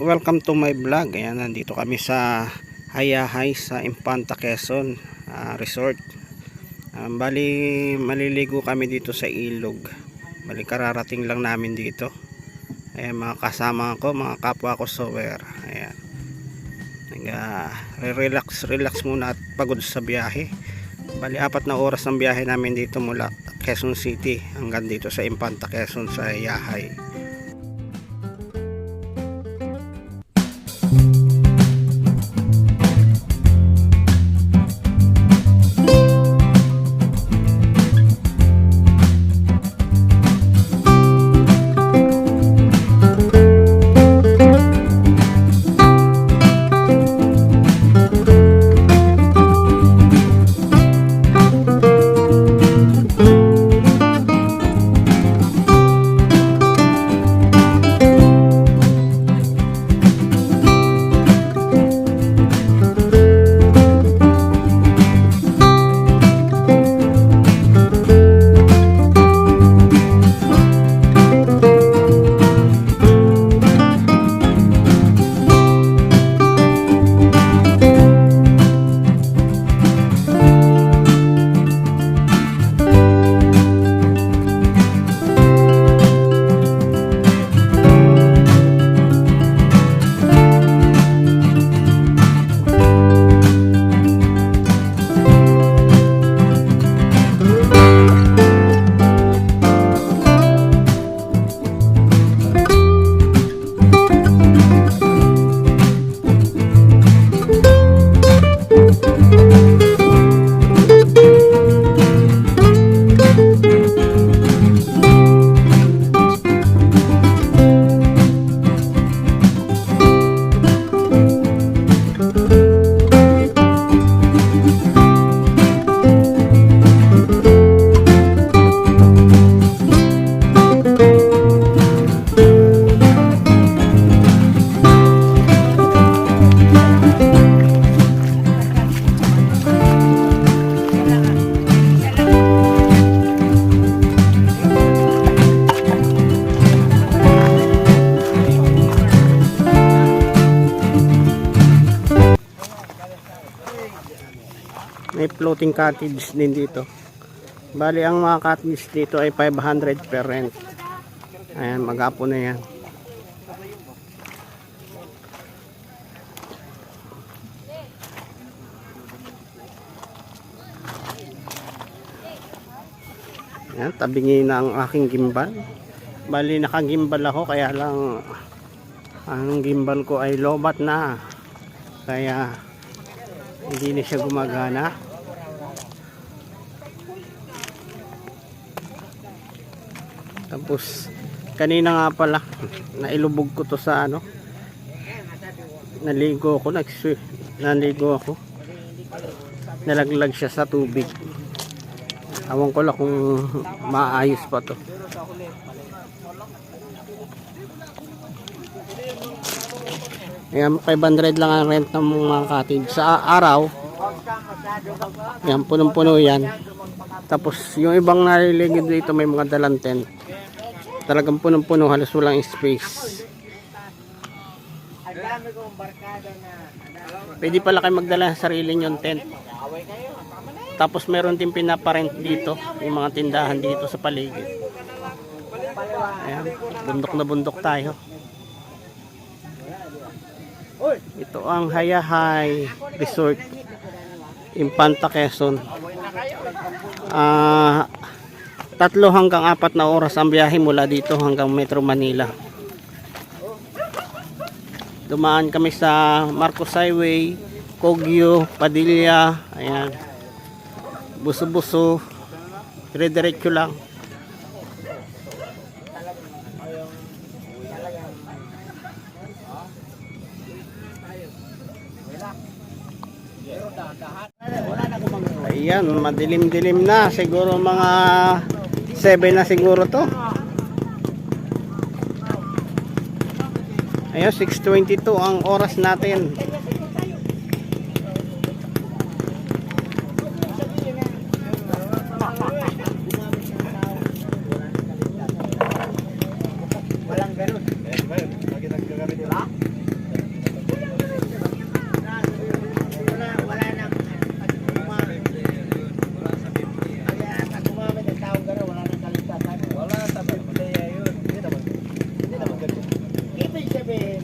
welcome to my vlog. Ayan, nandito kami sa Hayahay sa Infanta Quezon Resort. Bali maliligo kami dito sa ilog. Bali kararating lang namin dito. Ayan, mga kasama ko, mga kapwa ko sower. Ayan, relax muna at pagod sa biyahe. Bali 4 na oras ang biyahe namin dito mula Quezon City hanggang dito sa Infanta Quezon sa Hayahay. May floating cottage din dito. Bali ang mga cottage dito ay 500 per rent. Ayan, maghapon na yan. Ayan, tabingi na ang aking gimbal. Bali nakagimbal ako, kaya lang ang gimbal ko ay lobat na. Kaya hindi na siya gumagana. Tapos kanina nga pala nailubog ko to sa naligo ako, nalaglag siya sa tubig. Awang ko lang kung maayos pa to. Ayan, 500 lang ang rent ng mga cottage sa araw. Ayan, punong-puno yan. Tapos yung ibang naliligid dito may mga dalang tent. Talagang punong-puno, halos walang space. Pwede pala kayo magdala ng sarili yung tent. Tapos meron din pinaparent dito, yung mga tindahan dito sa paligid. Ayan, bundok na bundok tayo. Ito ang Hayahay Resort Infanta Quezon. 3 hanggang 4 na oras ang biyahe mula dito hanggang Metro Manila. Dumaan kami sa Marcos Highway, Kogyo, Padilla, ayan, Buso-Buso, dire-diretso lang. Ayan, madilim-dilim na. Siguro mga 7 na siguro to. Ayan, 6:22 ang oras natin. Walang ganun. Lagi nagkagamit nila.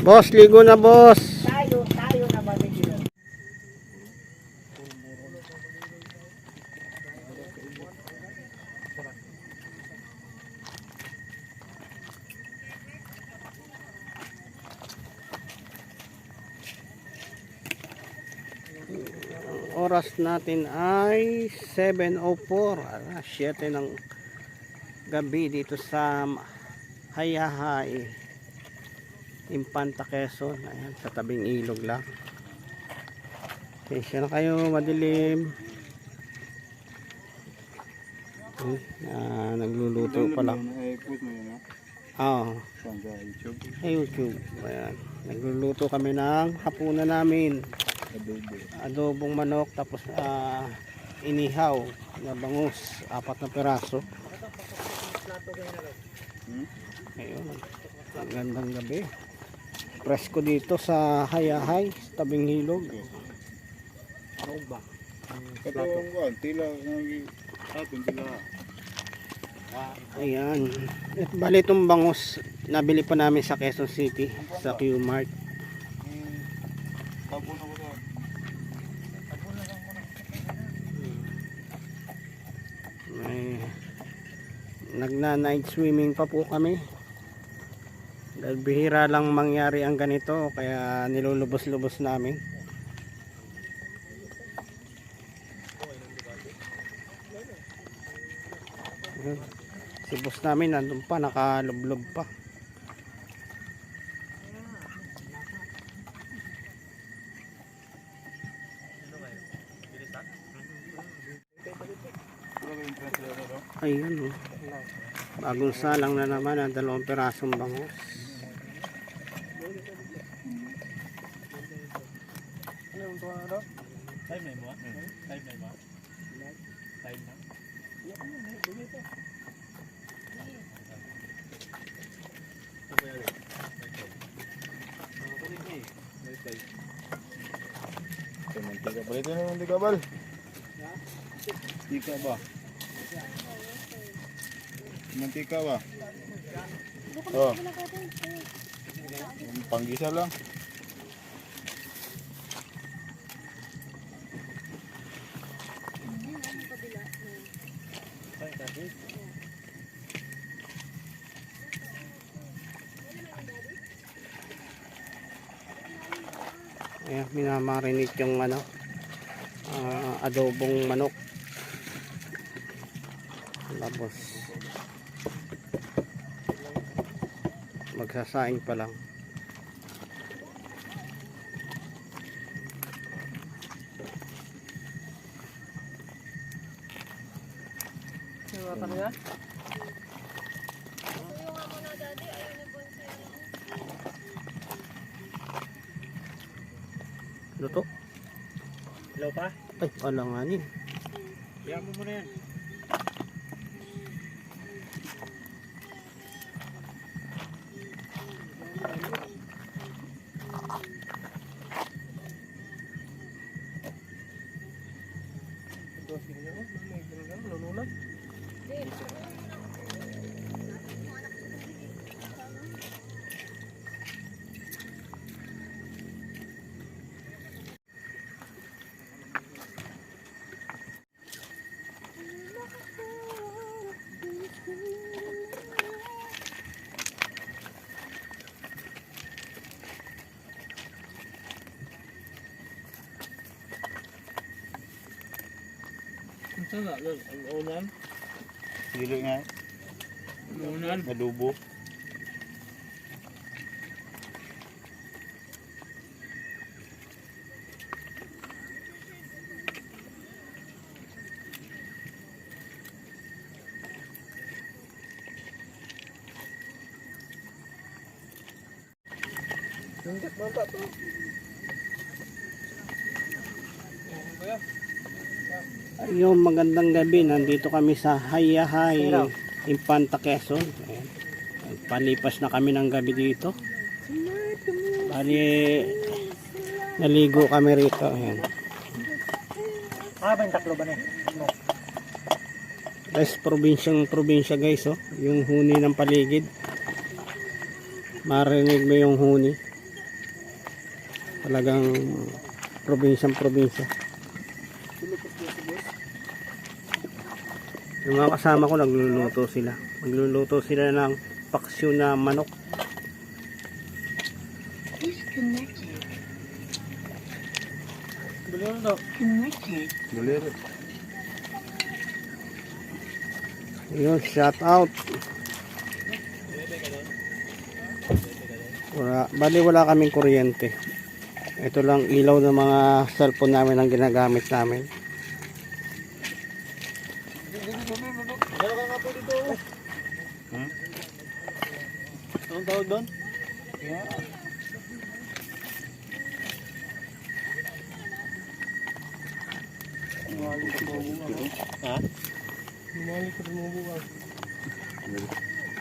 Boss, ligo na boss. Tayo na maligo. Oras natin ay 7:04. 7 ng gabi dito sa Hayahay, Impanta, Quezon. Ayan, sa tabing ilog lang. Pasensya na kayo, madilim. Nagluluto pa lang. Sa YouTube. Ayan. Nagluluto kami ng hapunan namin. Adobong manok, tapos inihaw na bangus, 4 na piraso. Ayun, ang gandang gabi. Presko dito sa Hayahay, sa tabing hilog. Ayan. At bali itong bangus, nabili pa namin sa Quezon City, sa Q-Mart. Nagna-night swimming pa po kami. Dahil bihira lang mangyari ang ganito, kaya nilulubos-lubos namin. Si boss namin nandun pa, nakalublob pa. Ayun oh. Bagong salang na naman ang 2 pirasong bangus. Mantika ba? Ito na mantika bal. Mantika ba? Mantika ba? Oh. Panggisa lang. Ayan, minamarinate yung adobong manok. Tapos magsasaing pa lang. Luto. Hello pa? Ay, alanganin. Biyan mo muna yan. Saan nga? Ang unan? Dili nga. Ang unan? Adobo. Nungkat mantap tuh. Ayun, magandang gabi. Nandito kami sa Hayahay, Impanta, Quezon. Ayan. Palipas na kami ng gabi dito. Bali, naligo kami rito. Ayan. Ah, ba yung taklo ba na Guys, probinsya guys, oh. Yung huni ng paligid. Marinig mo yung huni. Talagang probinsya. Yung mga kasama ko nagluluto sila. Nagluluto sila ng paksiw na manok. Disconnected. Baliw na. Connected. Bulir. Yun, shout out. Wala kaming kuryente. Ito lang ilaw ng mga cellphone namin ang ginagamit namin. Meron ka nga po dito. Anong tawag doon? Ha? Bumalik ka mo bukas.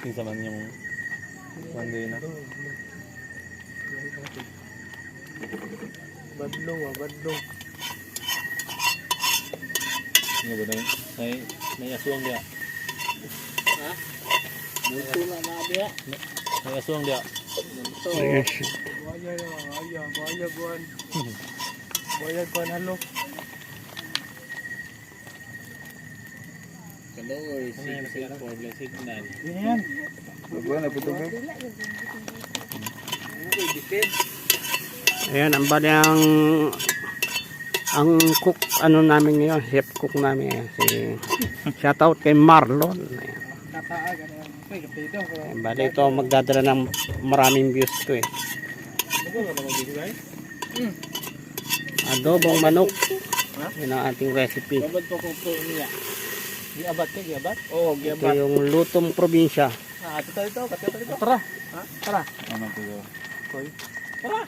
Kinsa man yung Monday na. Badlong badlong. Ano ba na? May aswang dia. Ha? Buto na na dia. May aswang dia. Yes. Bayag kuan. Bayag kuan halo. Kaloy, signal. Ini yan. Buwan na putong ka. Ayan, ang bali ang cook ano namin ngayon, chef cook namin ayan, shout out kay Marlon. Ayan. Kataag ano yan. Ay, kapito ko. Ayan, bali ito ang magdadala ng maraming views to eh. Ano ba naman bigay? Adobong manok. Yan ang ating recipe. Babad po ko po niya. Giabat ka, giabat? Oo, Ito giabat. yung lutong probinsya. Ah, ito. Tara. Ha? Tara. Ano to? Koy. Tara.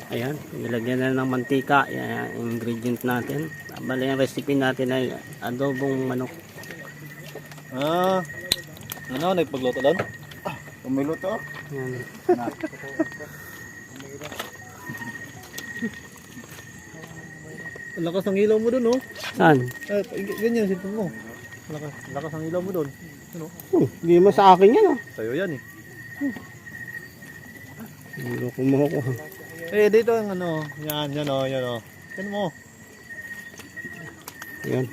Ayan, nilagyan na ng mantika. Yan ang ingredient natin. Bali ang recipe natin ay adobong manok. Ah. Ano nagpagluto doon? Pumiluto. Yan. Ang lakas ng ilaw mo doon, oh. Saan? Ganyan sipon mo. Lakas ng ilaw mo doon. Hindi mo sa akin yan ah. Sa'yo yan eh. Loko mo ako. Eh, dito ang ano. Yan, yan, oh. Yan mo. Yan.